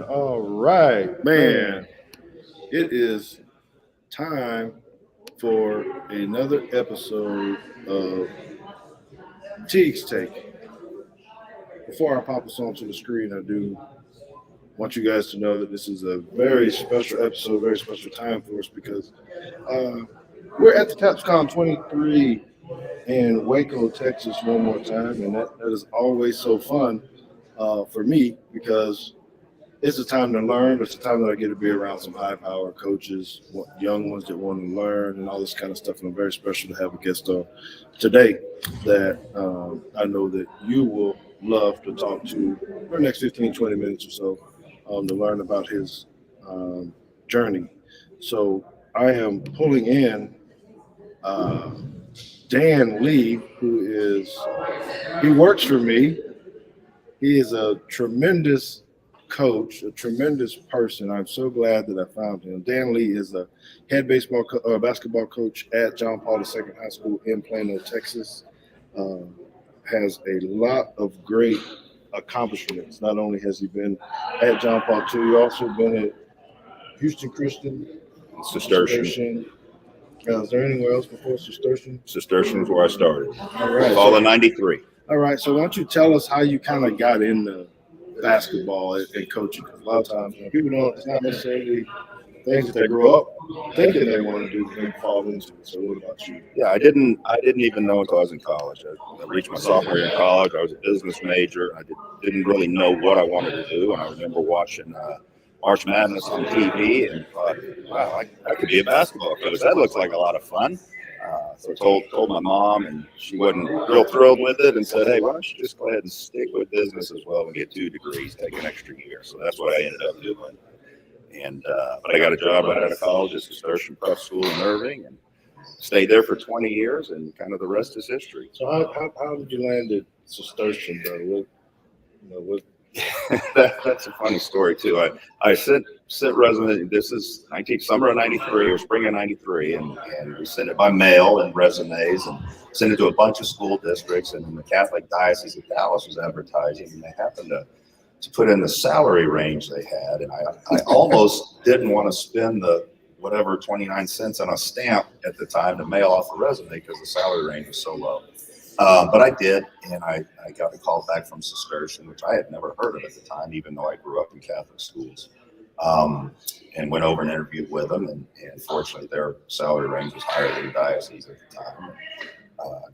All right, man. It is time for another episode of Teague's Take. Before I pop us onto the screen, I do want you guys to know that this is a very special episode, very special time for us because we're at the TAPPSCON23 in Waco, Texas one more time, and that is always so fun for me because it's a time to learn. It's a time that I get to be around some high-power coaches, young ones that want to learn and all this kind of stuff. And I'm very special to have a guest on today that I know that you will love to talk to for the next 15, 20 minutes or so to learn about his journey. So I am pulling in Dan Lee, he works for me. He is a tremendous coach, a tremendous person. I'm so glad that I found him. Dan Lee is a head basketball coach at John Paul II High School in Plano, Texas. Has a lot of great accomplishments. Not only has he been at John Paul II, he's also been at Houston Christian, Cistercian. Is there anywhere else before Cistercian? Cistercian is where I started. All right. All in 93. All right. So why don't you tell us how you kind of got into basketball and coaching? Because a lot of times people don't, it's not necessarily things that they grow up thinking they want to do, they fall into. So what about you? Yeah, I didn't even know until I was in college. I reached my sophomore year in college. I was a business major. I didn't really know what I wanted to do. And I remember watching March Madness on TV and thought, wow, I could be a basketball coach. That looks like a lot of fun. So I told my mom, and she wasn't real thrilled with it and said, hey, why don't you just go ahead and stick with business as well and get 2 degrees, take an extra year. So that's what I ended up doing. And but I got a job right out of college at Cistercian Prep School in Irving and stayed there for 20 years, and kind of the rest is history. So how did you land at Cistercian, brother? That's a funny story too. I sent resume. This is summer of '93 or spring of '93, and we sent it by mail and resumes and sent it to a bunch of school districts. And the Catholic Diocese of Dallas was advertising, and they happened to put in the salary range they had. And I almost didn't want to spend the whatever 29 cents on a stamp at the time to mail off a resume because the salary range was so low. But I did, and I got a call back from Cistercian, which I had never heard of at the time, even though I grew up in Catholic schools, and went over and interviewed with them, and fortunately their salary range was higher than the diocese at the time.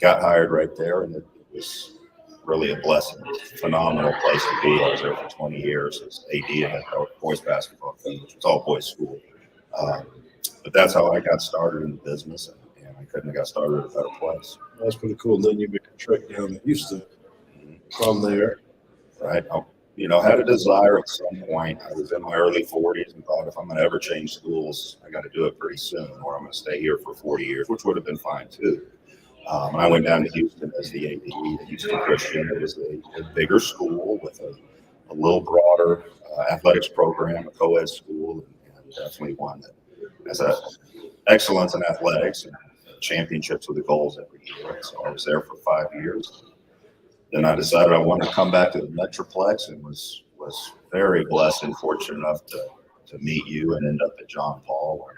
Got hired right there, and it was really a blessing. Phenomenal place to be. I was there for 20 years as AD and a boys basketball team, which was all boys school. But that's how I got started in the business, and I couldn't have got started at a better place. That's pretty cool. Then you make a trek down to Houston from there. Right. Had a desire at some point. I was in my early 40s and thought, if I'm going to ever change schools, I got to do it pretty soon, or I'm going to stay here for 40 years, which would have been fine too. I went down to Houston as the AD at Houston Christian. It was a bigger school with a little broader athletics program, a co-ed school, and definitely one that has excellence in athletics and championships with the goals every year. So I was there for 5 years. Then I decided I wanted to come back to the Metroplex, and was very blessed and fortunate enough to meet you and end up at John Paul, where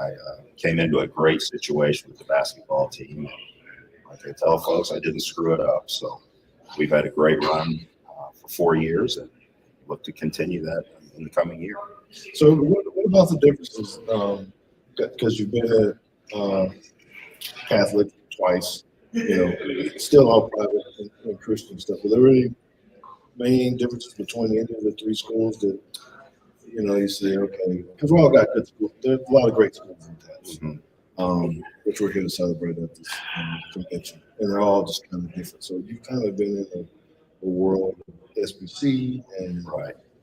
I came into a great situation with the basketball team. Like I tell folks, I didn't screw it up. So we've had a great run for 4 years, and look to continue that in the coming year. So what about the differences? Because you've been at Catholic twice, still all private and Christian stuff. Are there any main differences between any of the 3 schools that, you say, okay, because we all got good schools. There's a lot of great schools in Texas, which we're here to celebrate at this convention. And they're all just kind of different. So you've kind of been in the world of SBC and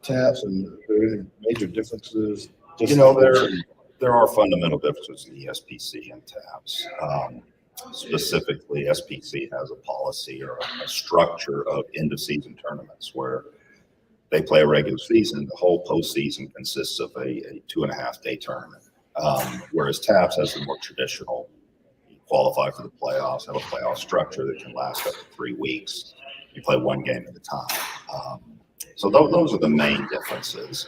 TAPS, and are there any major differences? There are fundamental differences in the SPC and TAPS. Specifically, SPC has a policy or a structure of end-of-season tournaments where they play a regular season. The whole postseason consists of a 2.5-day tournament, whereas TAPS has a more traditional qualify for the playoffs, have a playoff structure that can last up to 3 weeks. You play one game at a time. So those are the main differences.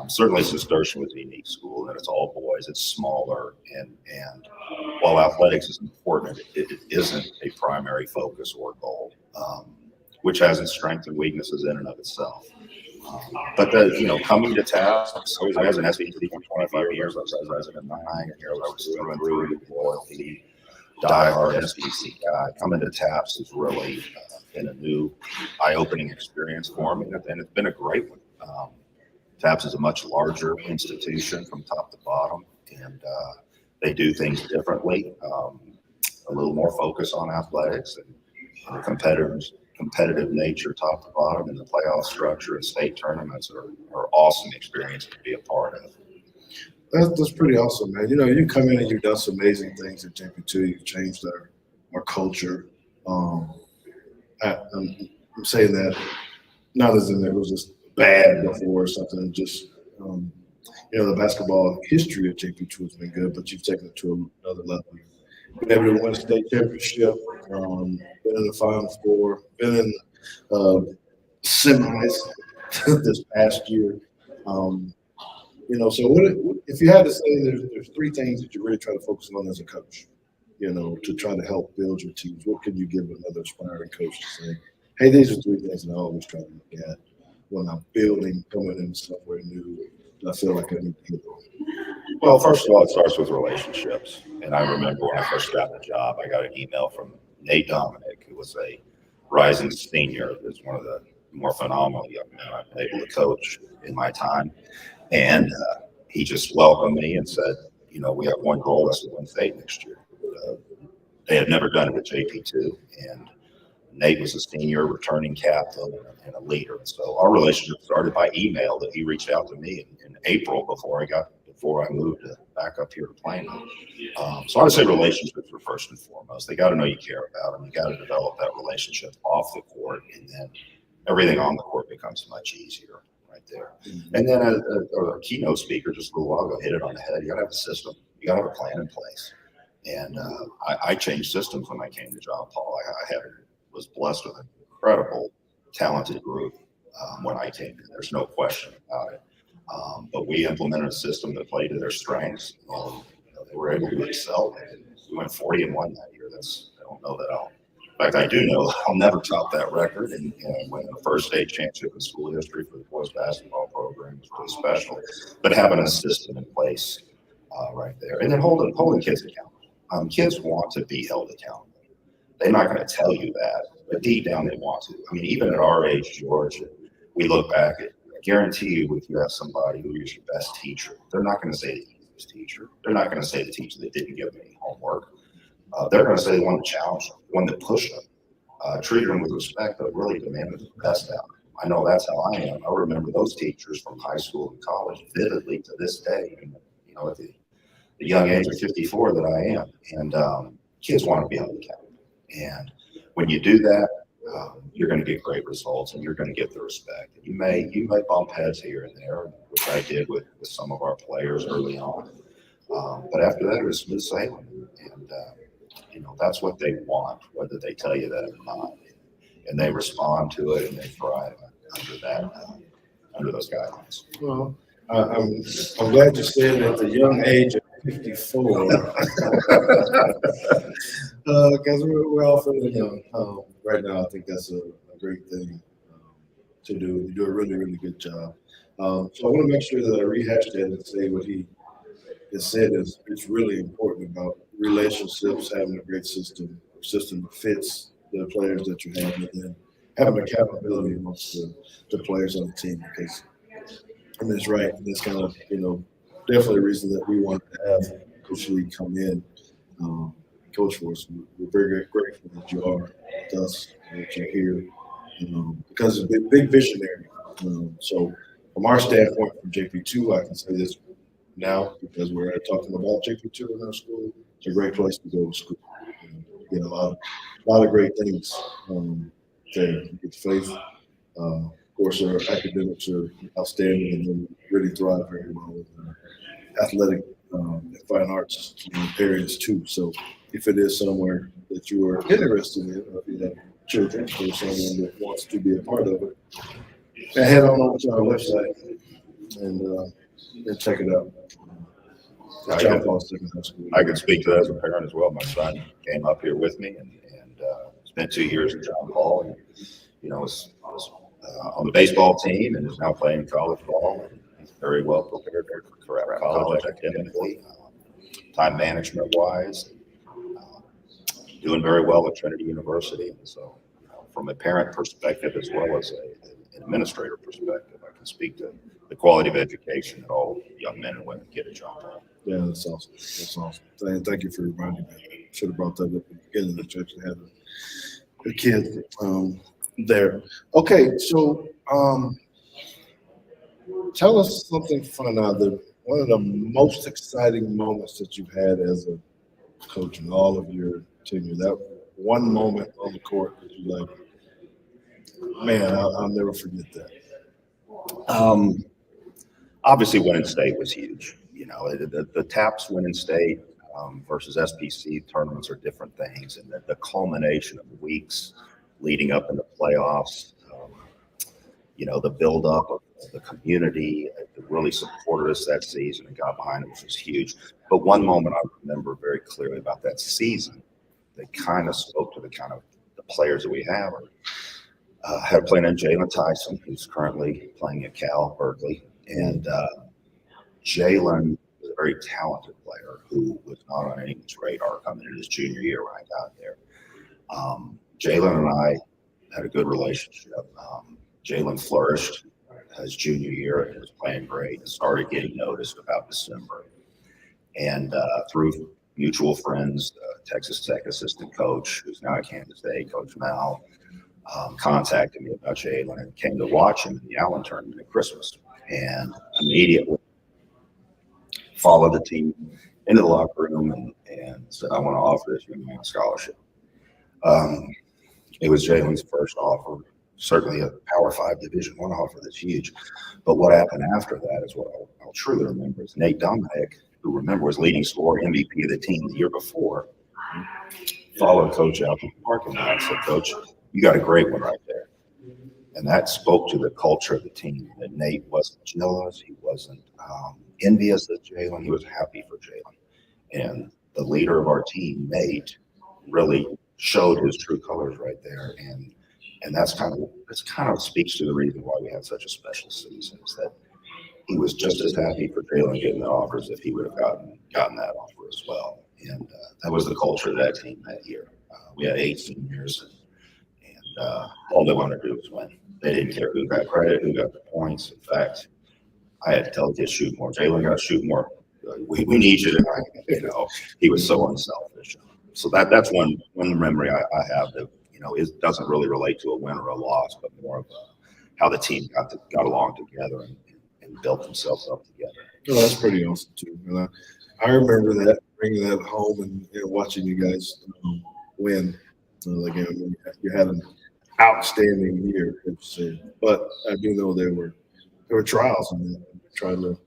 Certainly, Cistercian was a unique school, and it's all boys. It's smaller, and while athletics is important, it isn't a primary focus or goal, which has its strengths and weaknesses in and of itself. But coming to TAPPS, I was an SVP for 25 years. I was a resident 9 years. I was through and through loyalty, diehard SVC guy. Coming to TAPPS has really been a new, eye-opening experience for me, and it's been a great one. TAPPS is a much larger institution from top to bottom, and they do things differently. A little more focus on athletics and competitive nature, top to bottom, and the playoff structure and state tournaments are awesome experience to be a part of. That's pretty awesome, man. You come in and you've done some amazing things at JP2. You've changed our culture. I'm saying that not as in it was just bad before or something. Just the basketball history of JP2 has been good, but you've taken it to another level. You've been able to win a state championship, been in the Final Four, been in semis this past year. So if you had to say there's 3 things that you really try to focus on as a coach, to try to help build your teams, what could you give another aspiring coach to say, hey, these are 3 things that I always try to look at when I'm coming into somewhere new that I feel like I need to get on? Well, first of all, it starts with relationships. And I remember when I first got the job, I got an email from Nate Dominic, who was a rising senior, who's one of the more phenomenal young men I've been able to coach in my time. And he just welcomed me and said, we have one goal, that's to win state next year. They had never done it at JP2, and Nate was a senior, returning captain, and a leader. And so our relationship started by email. That he reached out to me in April before I moved back up here to Plano. So I would say relationships are first and foremost. They got to know you care about them. You got to develop that relationship off the court, and then everything on the court becomes much easier right there. Mm-hmm. And then a keynote speaker just a little while ago hit it on the head. You got to have a system. You got to have a plan in place. And I changed systems when I came to John Paul. I was blessed with an incredible, talented group when I came in. There's no question about it. But we implemented a system that played to their strengths. They were able to excel. We went 40-1 that year. I don't know that in fact, I do know I'll never top that record. And winning the first state championship in school history for the boys basketball program is really special. But having a system in place right there, and then holding kids accountable. Kids want to be held accountable. They're not going to tell you that, but deep down they want to. I mean, even at our age, George, we look back at, I guarantee you, if you have somebody who is your best teacher, they're not going to say the easiest teacher. They're not going to say the teacher that didn't give them any homework. They're going to say the one that challenged them, the one that pushed them, treated them with respect, but really demanded the best out of them. I know that's how I am. I remember those teachers from high school and college vividly to this day, at the young age of 54 that I am. And kids want to be held accountable. And when you do that, you're going to get great results, and you're going to get the respect. You may bump heads here and there, which I did with some of our players early on. But after that, it was smooth sailing. And that's what they want, whether they tell you that or not. And they respond to it, and they thrive under those guidelines. Well, I'm glad you said at the young age of 54, because we're all feeling young right now. I think that's a great thing to do. You do a really, really good job. So I want to make sure that I rehash that and say what he has said is it's really important about relationships, having a great system that fits the players that you have, and then having accountability amongst the players on the team. Because it's right. And that's kind of definitely a reason that we wanted to have Coach Lee come in, coach for us. We're very grateful that you are with us, that you're here, because it's a big visionary. So from our standpoint, from JP2, I can say this now because we're talking about JP2 in our school. It's a great place to go to school. You get a lot of great things there. You get faith. Of course, our academics are outstanding, and then really thrive very well with athletic and fine arts areas too. So if it is somewhere that you are interested in, or if you have children or someone that wants to be a part of it, and head on over to our website and check it out. I could speak to that as a parent as well. My son came up here with me and spent 2 years at John Paul, and was on the baseball team and is now playing college ball. And he's very well prepared for college academically, time management wise, doing very well at Trinity University. And so, from a parent perspective as well as an administrator perspective, I can speak to the quality of education that all young men and women get at John Paul. Yeah, that's awesome. That's awesome. Thank you for reminding me. I should have brought that up at the beginning that you actually had a kid there. Okay, so tell us something fun out there. One of the most exciting moments that you've had as a coach in all of your tenure. That one moment on the court that you like, man, I'll never forget that. Obviously, winning state was huge. The TAPPS winning state versus SPC tournaments are different things, and the culmination of the weeks leading up in the playoffs, the buildup of the community that really supported us that season and got behind it, which was huge. But one moment I remember very clearly about that season that kind of spoke to the kind of the players that we have. Had playing in Jalen Tyson, who's currently playing at Cal Berkeley, and Jalen was a very talented player who was not on anyone's radar coming into his junior year when I got there. Jalen and I had a good relationship. Jalen flourished his junior year and was playing great and started getting noticed about December. And through mutual friends, Texas Tech assistant coach, who's now at Kansas State, Coach Mal, contacted me about Jalen and came to watch him in the Allen tournament at Christmas. And immediately followed the team into the locker room and said, I want to offer this young man a scholarship. It was Jalen's first offer, certainly a Power 5 Division I offer that's huge. But what happened after that is what I'll truly remember is Nate Dominic, who remember was leading scorer, MVP of the team the year before, followed Coach out to the parking lot and said, Coach, you got a great one right there. And that spoke to the culture of the team. That Nate wasn't jealous. He wasn't envious of Jalen. He was happy for Jalen. And the leader of our team, Nate, really showed his true colors right there. And that's kind of speaks to the reason why we had such a special season, is that he was just as happy for Jalen getting the offer as if he would have gotten that offer as well. And that was the culture of that team that year. We had 8 seniors, and all they wanted to do was win. They didn't care who got credit, who got the points. In fact, I had to tell the kids shoot more. Jalen got to shoot more. We need you to, he was so unselfish. So that's one memory I have that, it doesn't really relate to a win or a loss, but more of how the team got along together and built themselves up together. Oh, that's pretty awesome too. And I remember that, bringing that home and watching you guys win. Again, you had an outstanding year, but I do know there were trials and trying to,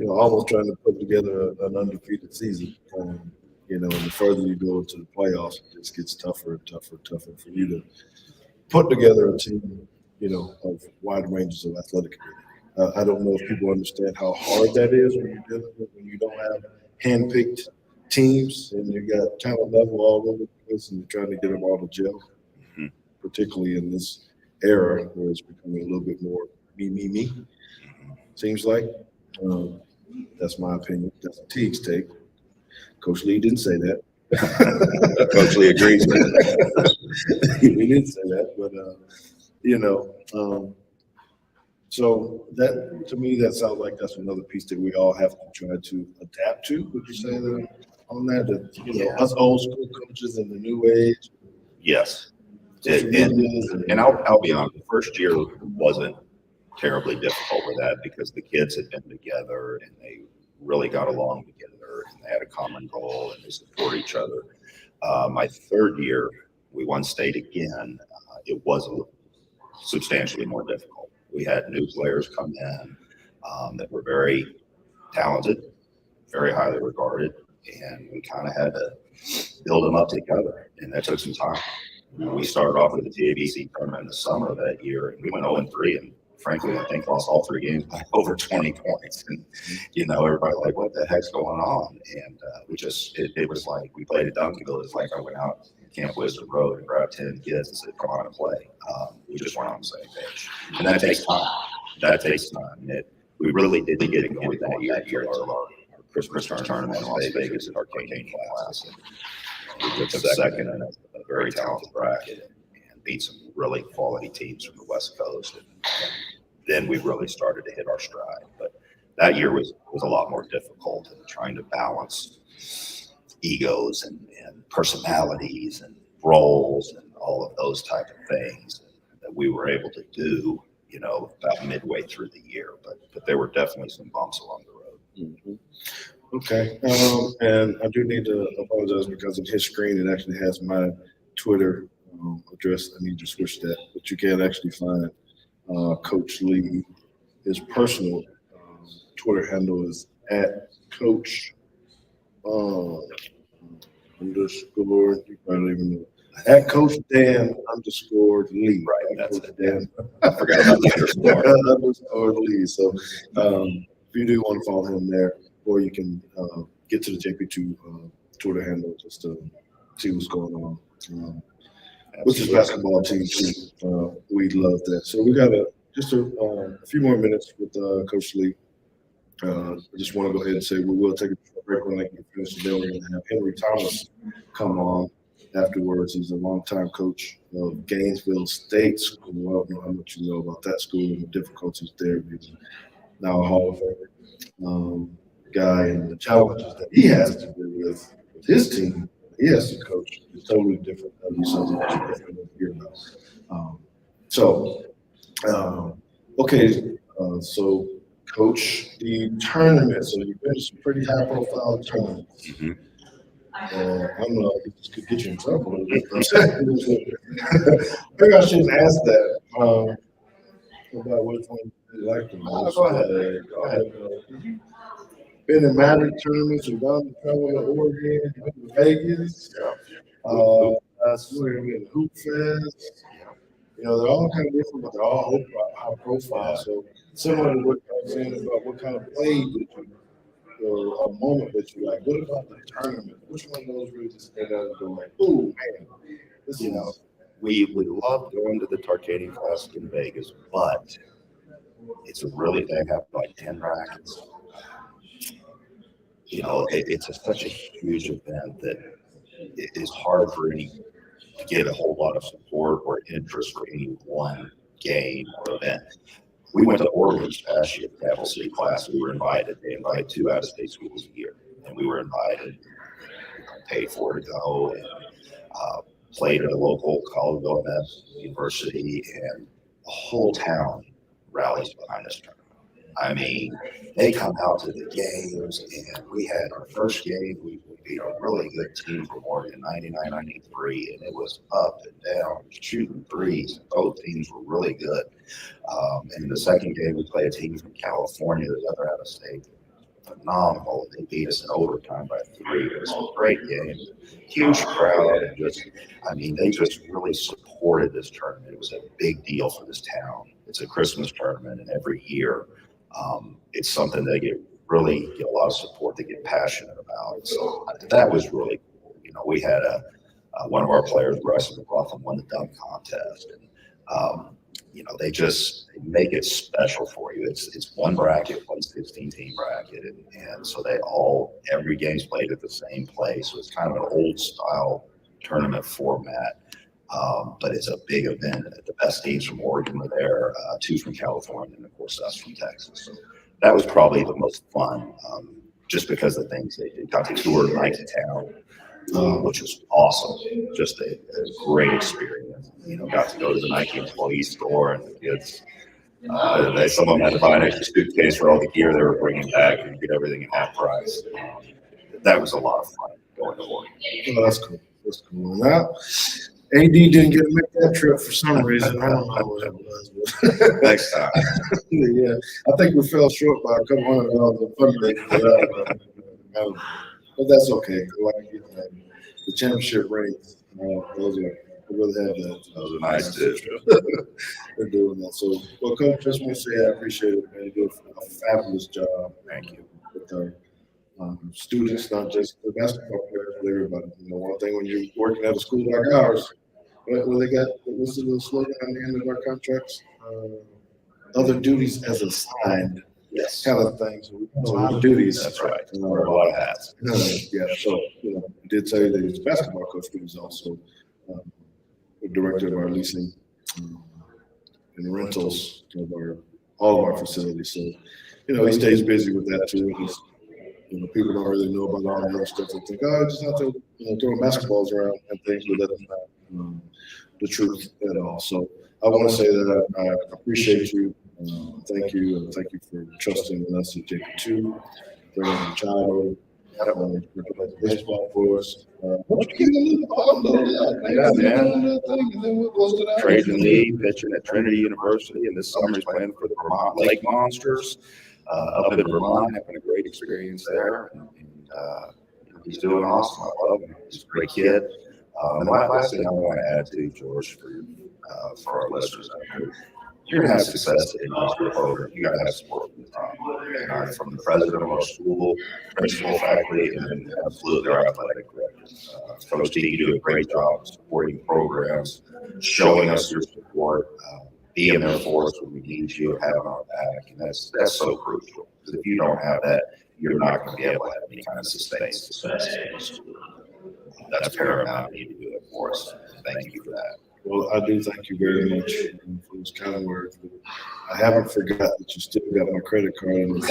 almost trying to put together an undefeated season. And the further you go into the playoffs, it just gets tougher and tougher and tougher for you to put together a team, of wide ranges of athletic ability. I don't know if people understand how hard that is when you don't have hand-picked teams and you got talent level all over the place and you're trying to get them all to gel, particularly in this era where it's becoming a little bit more me. Seems like. That's my opinion. That's Teague's take. Coach Lee didn't say that. Coach Lee agrees with it. He didn't say that, but so that, to me, that sounds like that's another piece that we all have to try to adapt to. Would you say that on that? Us old school coaches in the new age. Yes, and I'll be honest. The first year wasn't terribly difficult with that because the kids had been together and they really got along together and they had a common goal and they support each other. My third year, we won state again. It was substantially more difficult. We had new players come in that were very talented, very highly regarded, and we kind of had to build them up together, and that took some time. We started off with the TAPPC tournament in the summer of that year, and we went 0-3, and frankly, I think lost all 3 games by over 20 points. And, everybody like, what the heck's going on? And it was like, we played at Duncanville. It's like I went out Camp Wisdom Road and grabbed 10 kids and said, come on and play. We just weren't on the same page. And that takes time. We really did get it going that year until our Christmas tournament in Las Vegas at Arcane Class. We took second in a very talented bracket and beat some really quality teams from the West Coast. And then we really started to hit our stride. But that year was a lot more difficult in trying to balance egos and personalities and roles and all of those type of things that we were able to do, about midway through the year. But there were definitely some bumps along the road. Mm-hmm. Okay. And I do need to apologize because of his screen. It actually has my Twitter address. I need to switch that. But you can actually find Coach Lee. His personal Twitter handle is @Coach underscore. You probably don't even know. @Coach Dan underscore Lee. Right, that's Coach it. Dan. I forgot about the underscore. underscore Lee. So if you do want to follow him there, or you can get to the JP2 Twitter handle just to see what's going on. Which is basketball team too. We love that. So we got just a few more minutes with Coach Lee. I just want to go ahead and say we will take a short break when I get finished. Then we're going to have Henry Thomas come on afterwards. He's a longtime coach of Gainesville State School. I don't know how much you know about that school and the difficulties there. He's now a Hall of Famer guy, and the challenges that he has to deal with his team. He has to coach. It's totally different. That'll be something that you're definitely hear about. Okay. So, Coach, the tournament. So you've been to some pretty high-profile tournaments. Mm-hmm. I don't know if this could get you in trouble. Maybe I shouldn't ask that. About which one you like the most. Go ahead. Been in Madrid tournaments. You've gone to travel to Oregon. You've been to Vegas. We're in Hoop Fest. They're all kind of different, but they're all high profile. So similar to what I was saying about what kind of play did you, or a moment that you like. What about the tournament? Which one of those really just stand out and go like, oh man, this is. We love going to the Tarkanian Classic in Vegas, but it's really they have like 10 rackets. It's such a huge event that it is hard for any to get a whole lot of support or interest for any one game or event. We went to Oregon this past year, the Apple City Class. We were invited. They invite 2 out-of-state schools a year, and we were invited, paid for to go, and played at a local Colorado University, and the whole town rallies behind this tournament. I mean, they come out to the games, and we had our first game. We beat a really good team from Oregon, 99-93, and it was up and down, shooting threes. Both teams were really good. And in the second game, we played a team from California, the other out of state. Phenomenal. They beat us in overtime by 3. It was a great game. Huge crowd, and they just really supported this tournament. It was a big deal for this town. It's a Christmas tournament, and every year it's something they get a lot of support. They get passionate about. So that was really cool. We had one of our players, Bryson McLaughlin, won the dunk contest, and they make it special for you. It's one bracket, one 16-team bracket, and so every game's played at the same place. So it's kind of an old style tournament format. But it's a big event. The best teams from Oregon were there, 2 from California, and of course us from Texas. So that was probably the most fun, just because of the things they did. Got to tour Nike Town, which was awesome. Just a great experience. Got to go to the Nike employee store, and the kids, some of them had to buy an extra suitcase for all the gear they were bringing back and get everything at half price. That was a lot of fun going to Oregon. Oh, that's cool. That's cool. Now, AD didn't get to make that trip for some reason. I don't know what it was. Next time. Yeah, I think we fell short by a couple $100 of fundraising. but that's okay. Like the championship rings, those are. I'd rather have that. Those are nice too. They're doing that. So, well, Coach, just want to say I appreciate it, man. You do a fabulous job. Thank you. With our students, not just the basketball players, but everybody. One thing when you're working at a school like ours, well, they got what's the slogan on the end of our contracts? Other duties as assigned. Yes. Kind of thing. So a lot of duties. That's right. Wear a lot of hats. Yeah. So I did tell you that he's a basketball coach, but he's also the director of our leasing and rentals of all of our facilities. So he stays busy with that too. And people don't really know about all the other stuff. They think, oh, just have to throwing basketballs around and things, but that's not the truth at all. So I want to say that I appreciate you. Thank you, and thank you for trusting in us at JP2, bringing the child, baseball for us. Trajan Lee pitching at Trinity University, and this summer he's playing for the Vermont Lake Monsters up in Vermont, having a great experience there. And he's doing awesome. I love him. He's a great kid. And the last thing I want to add to George for our listeners out there. You're going to have success in your program. You got to have support from the president of our school, principal, faculty, and absolutely our athletic director. Coach Teague, you do a great job supporting programs, showing us your support, being there for us when we need you, having our back, and that's so crucial. Because if you don't have that, you're not going to be able to have any kind of sustained success in the school. That's paramount. You need to do it for us. Thank you for that. Well, I do thank you very much for those kind words. But I haven't forgot that you still got my credit card in the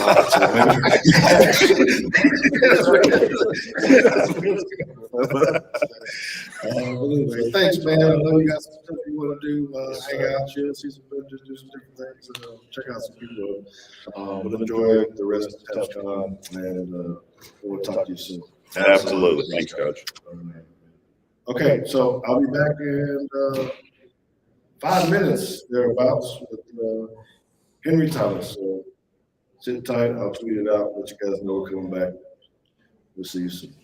anyway, thanks, man. I know you got some stuff you want to do. Hang out, chill, see some just do some different things, and check out some people. But enjoy the rest of TAPPSCON, and we'll talk to you soon. Absolutely. Thanks, Coach. Okay, so I'll be back in 5 minutes thereabouts with Henry Thomas. So sit tight. I'll tweet it out. Let you guys know we're coming back. We'll see you soon.